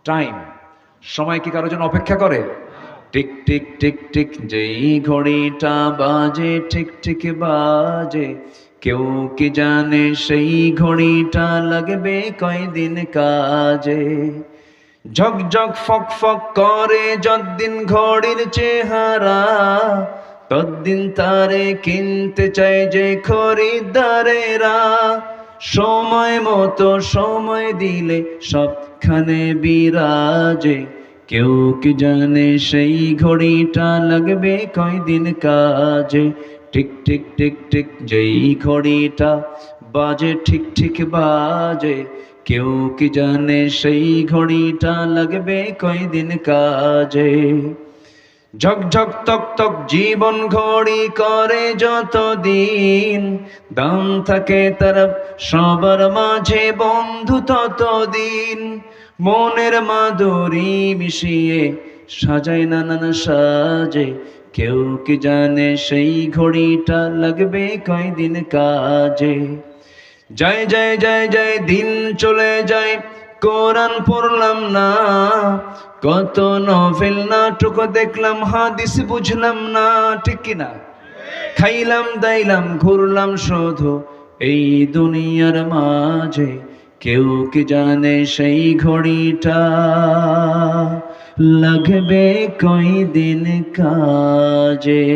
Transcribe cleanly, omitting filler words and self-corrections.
Time, সময় কি কারোর জন্য অপেক্ষা করে? টিক টিক টিক টিক যেই ঘড়িটা বাজে ঠিক ঠিক বাজে, কেউ কি জানে সেই ঘড়িটা লাগবে কয়দিন কাজে। ঝকঝক ফক ফক করে যতদিন ঘড়ির চেহারা, ততদিন তারে কিনতে চায় যে খরিদ্দারেরা। সময় মতো সময় দিলে সবখানে বিরাজে, কেউ কি জানে সেই ঘড়িটা লাগবে কয়দিন কাজে। টিক টিক টিক টিক যেই ঘড়িটা বাজে ঠিক ঠিক বাজে, কেউ কি জানে সেই ঘড়িটা লাগবে কয়দিন কাজে। ঝকঝক তক তক জীবন ঘড়ি করে যতদিন, দাম থাকে তার সবার মাঝে বন্ধু ততদিন। মনের মাধুরী মিশিয়ে সাজায় নানান সাজে, কেউ কি জানে সেই ঘড়িটা লাগবে কয়দিন কাজে। যায় যায় যায় যায় দিন চলে যায়, কোরআন পড়লাম না, কত নভেল নাটক দেখলাম হাদিস বুঝলাম না, ঠিক কিনা? খাইলাম দাইলাম ঘুরলাম শুধু এই দুনিয়ার মাঝে, কেউ কি জানে সেই ঘড়িটা লাগবে কয়দিন কাজে।